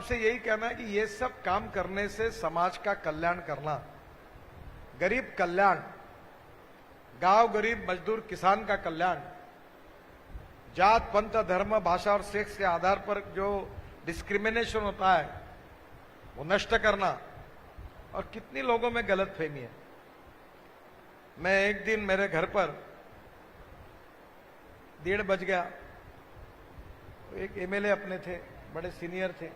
आपसे यही कहना है कि ये सब काम करने से समाज का कल्याण करना, गरीब कल्याण, गांव गरीब मजदूर किसान का कल्याण, जात पंथ धर्म भाषा और सेक्स के आधार पर जो डिस्क्रिमिनेशन होता है वो नष्ट करना। और कितनी लोगों में गलतफहमी है। मैं एक दिन मेरे घर पर 1:30 बज गया, एक एमएलए अपने थे, बड़े सीनियर थे,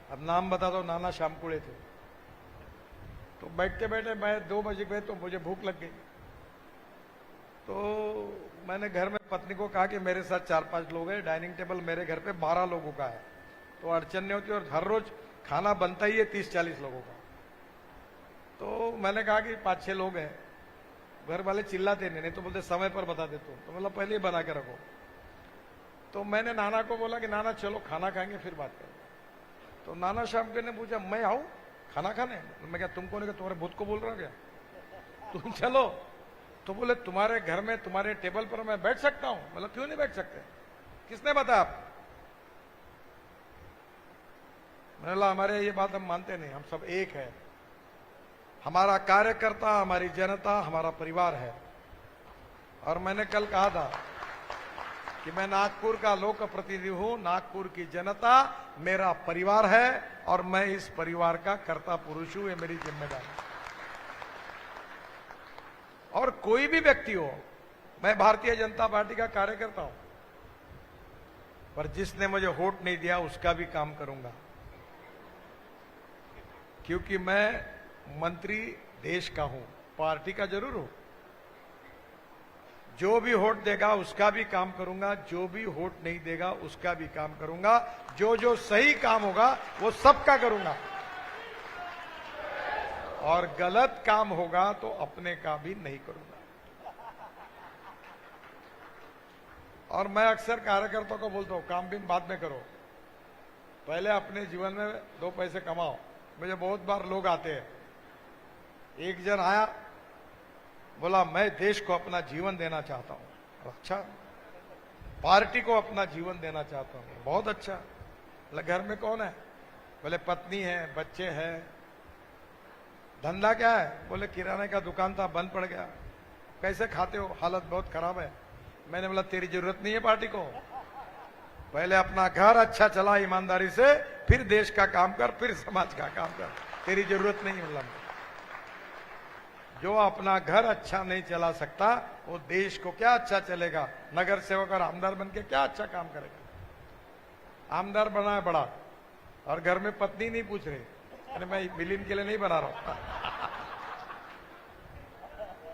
अब नाम बता दो, नाना श्यामकुड़े थे। तो बैठते बैठे मैं 2 बजे गए तो मुझे भूख लग गई। तो मैंने घर में पत्नी को कहा कि मेरे साथ 4-5 लोग हैं, डाइनिंग टेबल मेरे घर पे 12 लोगों का है, तो अड़चन नहीं होती, और हर रोज खाना बनता ही है 30-40 लोगों का। तो मैंने कहा कि 5-6 लोग हैं। घर वाले चिल्लाते नहीं तो बोलते समय पर बता देते हो, तो मतलब पहले ही बना के रखो। तो मैंने नाना को बोला कि नाना चलो खाना खाएंगे फिर बात करेंगे। तो नाना शाम के ने पूछा मैं आऊं खाना खाने? मैं क्या तुमको नहीं, तुम्हारे भूत को बोल रहा क्या? तुम चलो। तो बोले तुम्हारे घर में तुम्हारे टेबल पर मैं बैठ सकता हूं? मतलब क्यों नहीं बैठ सकते? किसने बताया आप? मैंने बोला हमारे ये बात हम मानते नहीं, हम सब एक है, हमारा कार्यकर्ता, हमारी जनता, हमारा परिवार है। और मैंने कल कहा था कि मैं नागपुर का लोक प्रतिनिधि हूं, नागपुर की जनता मेरा परिवार है और मैं इस परिवार का कर्ता पुरुष हूं, ये मेरी जिम्मेदारी है। और कोई भी व्यक्ति हो, मैं भारतीय जनता पार्टी का कार्यकर्ता हूं, पर जिसने मुझे वोट नहीं दिया उसका भी काम करूंगा, क्योंकि मैं मंत्री देश का हूं, पार्टी का जरूर हूं। जो भी वोट देगा उसका भी काम करूंगा, जो भी वोट नहीं देगा उसका भी काम करूंगा, जो जो सही काम होगा वो सबका करूंगा, और गलत काम होगा तो अपने का भी नहीं करूंगा। और मैं अक्सर कार्यकर्ताओं को बोलता हूं काम भी बाद में करो, पहले अपने जीवन में 2 पैसे कमाओ। मुझे बहुत बार लोग आते हैं, एक जन आया बोला मैं देश को अपना जीवन देना चाहता हूं। अच्छा, पार्टी को अपना जीवन देना चाहता हूं, बहुत अच्छा। बोले घर में कौन है? बोले पत्नी है, बच्चे हैं। धंधा क्या है? बोले किराने का दुकान था, बंद पड़ गया। कैसे खाते हो? हालत बहुत खराब है। मैंने बोला तेरी जरूरत नहीं है पार्टी को, पहले अपना घर अच्छा चला ईमानदारी से, फिर देश का काम कर, फिर समाज का काम कर, तेरी जरूरत नहीं। मतलब जो अपना घर अच्छा नहीं चला सकता वो देश को क्या अच्छा चलेगा? नगर सेवक और आमदार बन के क्या अच्छा काम करेगा? आमदार बना है बड़ा और घर में पत्नी नहीं पूछ रही, अरे मैं विलीन के लिए नहीं बना रहा हूं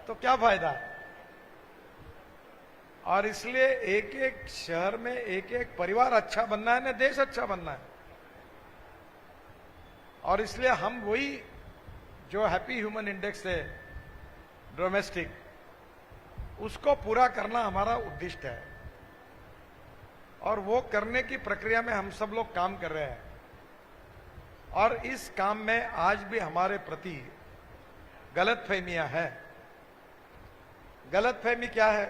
तो क्या फायदा? और इसलिए एक एक शहर में एक एक परिवार अच्छा बनना है ना, देश अच्छा बनना है। और इसलिए हम वही जो हैप्पी ह्यूमन इंडेक्स है डोमेस्टिक, उसको पूरा करना हमारा उद्दिष्ट है, और वो करने की प्रक्रिया में हम सब लोग काम कर रहे हैं। और इस काम में आज भी हमारे प्रति गलतफहमियां हैं। गलतफहमी क्या है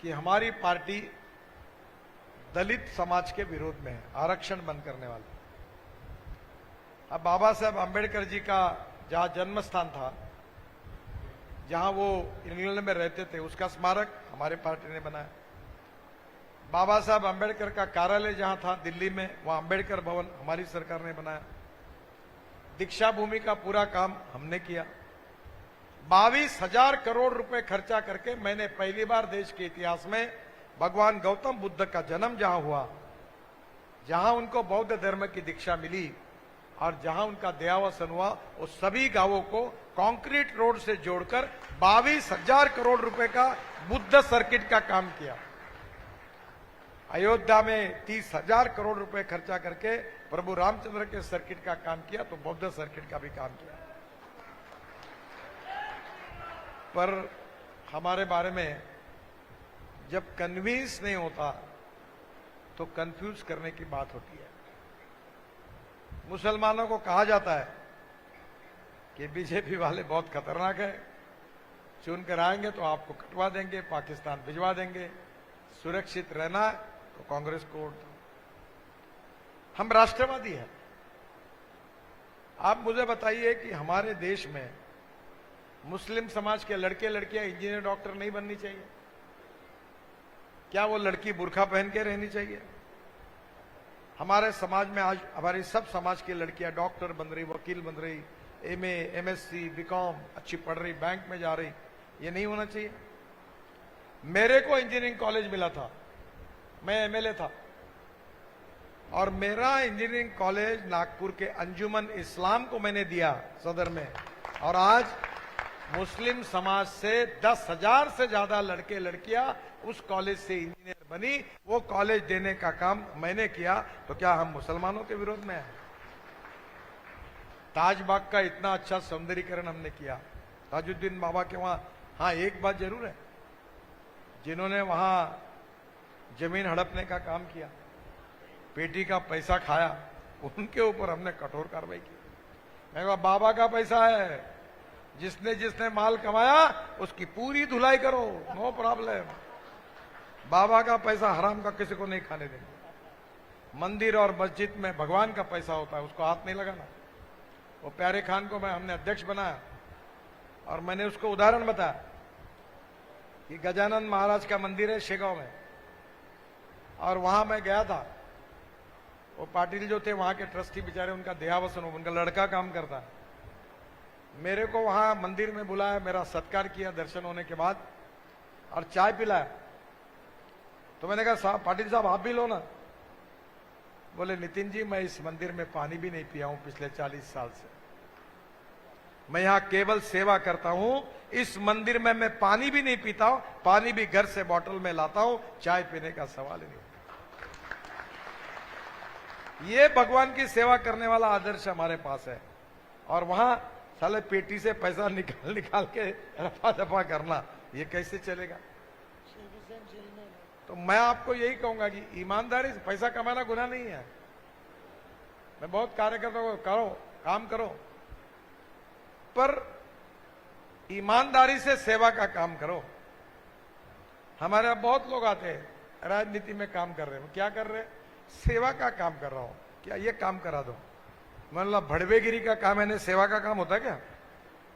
कि हमारी पार्टी दलित समाज के विरोध में है, आरक्षण बंद करने वाले। अब बाबा साहब अंबेडकर जी का जहां जन्म स्थान था, जहां वो इंग्लैंड में रहते थे, उसका स्मारक हमारे पार्टी ने बनाया। बाबा साहब अंबेडकर का कार्यालय जहां था दिल्ली में, वहां अंबेडकर भवन हमारी सरकार ने बनाया। दीक्षा भूमि का पूरा काम हमने किया। 22,000 करोड़ रुपए खर्चा करके मैंने पहली बार देश के इतिहास में भगवान गौतम बुद्ध का जन्म जहां हुआ, जहां उनको बौद्ध धर्म की दीक्षा मिली और जहां उनका देहावसान हुआ, वो सभी गांवों को कंक्रीट रोड से जोड़कर 22,000 करोड़ रुपए का बुद्ध सर्किट का काम किया। अयोध्या में 30,000 करोड़ रुपए खर्चा करके प्रभु रामचंद्र के सर्किट का काम किया, तो बौद्ध सर्किट का भी काम किया। पर हमारे बारे में जब कन्विंस नहीं होता तो कंफ्यूज करने की बात होती है। मुसलमानों को कहा जाता है कि बीजेपी वाले बहुत खतरनाक है, चुन कर आएंगे तो आपको कटवा देंगे, पाकिस्तान भिजवा देंगे, सुरक्षित रहना है तो कांग्रेस को वोट दो। हम राष्ट्रवादी हैं। आप मुझे बताइए कि हमारे देश में मुस्लिम समाज के लड़के लड़कियां इंजीनियर डॉक्टर नहीं बननी चाहिए? क्या वो लड़की बुर्का पहन के रहनी चाहिए? हमारे समाज में आज हमारी सब समाज की लड़कियां डॉक्टर बन रही, वकील बन रही, एमए, एमएससी, बीकॉम अच्छी पढ़ रही, बैंक में जा रही। ये नहीं होना चाहिए। मेरे को इंजीनियरिंग कॉलेज मिला था, मैं एमएलए था, और मेरा इंजीनियरिंग कॉलेज नागपुर के अंजुमन इस्लाम को मैंने दिया सदर में। और आज मुस्लिम समाज से 10,000 से ज्यादा लड़के लड़कियां उस कॉलेज से इंजीनियर बनी। वो कॉलेज देने का काम मैंने किया, तो क्या हम मुसलमानों के विरोध में हैं? ताजबाग का इतना अच्छा सौंदर्यीकरण हमने किया, ताजुद्दीन बाबा के वहां। हाँ, एक बात जरूर है, जिन्होंने वहां जमीन हड़पने का काम किया, पेटी का पैसा खाया, उनके ऊपर हमने कठोर कार्रवाई की। मैं कहा बाबा का पैसा है, जिसने जिसने माल कमाया उसकी पूरी धुलाई करो, नो प्रॉब्लम। बाबा का पैसा हराम का किसी को नहीं खाने देंगे। मंदिर और मस्जिद में भगवान का पैसा होता है, उसको हाथ नहीं लगाना। वो प्यारे खान को हमने अध्यक्ष बनाया, और मैंने उसको उदाहरण बताया कि गजानन महाराज का मंदिर है शेगांव में, और वहां मैं गया था। वो पाटिल जो थे वहां के ट्रस्टी बेचारे, उनका देहावसन, उनका लड़का काम करता है। मेरे को वहां मंदिर में बुलाया, मेरा सत्कार किया दर्शन होने के बाद, और चाय पिलाया। तो मैंने कहा साहब, पाटिल साहब आप भी लो ना। बोले नितिन जी, मैं इस मंदिर में पानी भी नहीं पिया हूं पिछले 40 साल से। मैं यहां केवल सेवा करता हूं, इस मंदिर में मैं पानी भी नहीं पीता हूं, पानी भी घर से बोतल में लाता हूं, चाय पीने का सवाल ही नहीं। ये भगवान की सेवा करने वाला आदर्श हमारे पास है। और वहां साले पेटी से पैसा निकाल निकाल के रफा दफा करना, ये कैसे चलेगा? तो मैं आपको यही कहूंगा कि ईमानदारी से पैसा कमाना गुनाह नहीं है। मैं बहुत कार्यकर्ता को करो, काम करो, पर ईमानदारी से सेवा का काम करो। हमारे यहाँ बहुत लोग आते हैं राजनीति में काम कर रहे हैं, क्या कर रहे हैं? सेवा का काम कर रहा हूं, क्या ये काम करा दो। मतलब भड़वेगिरी का काम है, सेवा का काम होता है क्या?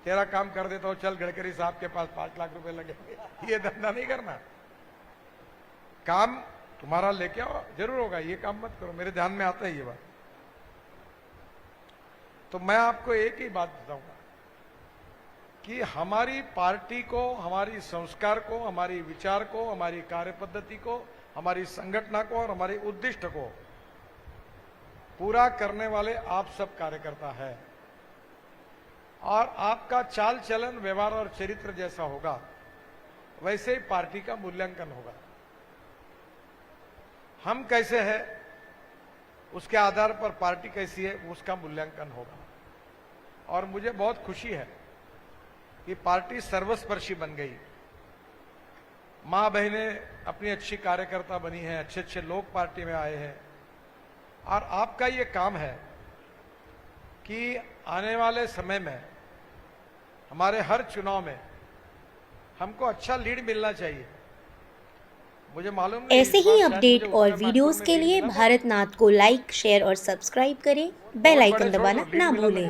तेरा काम कर देता हूं, चल गडकरी साहब के पास 5 लाख रुपए लगे, ये धंधा नहीं करना। काम तुम्हारा लेके आओ, जरूर होगा, ये काम मत करो। मेरे ध्यान में आता है ये बात। तो मैं आपको एक ही बात बताऊंगा कि हमारी पार्टी को, हमारी संस्कार को, हमारी विचार को, हमारी कार्य पद्धति को, हमारी संगठन को और हमारे उद्दिष्ट को पूरा करने वाले आप सब कार्यकर्ता हैं। और आपका चाल चलन, व्यवहार और चरित्र जैसा होगा, वैसे ही पार्टी का मूल्यांकन होगा। हम कैसे हैं, उसके आधार पर पार्टी कैसी है, उसका मूल्यांकन होगा। और मुझे बहुत खुशी है कि पार्टी सर्वस्पर्शी बन गई। मां बहनें अपनी अच्छी कार्यकर्ता बनी हैं, अच्छे अच्छे लोग पार्टी में आए हैं। और आपका ये काम है कि आने वाले समय में हमारे हर चुनाव में हमको अच्छा लीड मिलना चाहिए। मुझे मालूम नहीं, ऐसे ही अपडेट और वीडियोस के लिए भारत नाथ को लाइक, शेयर और सब्सक्राइब करें। बेल आइकन दबाना ना भूलें।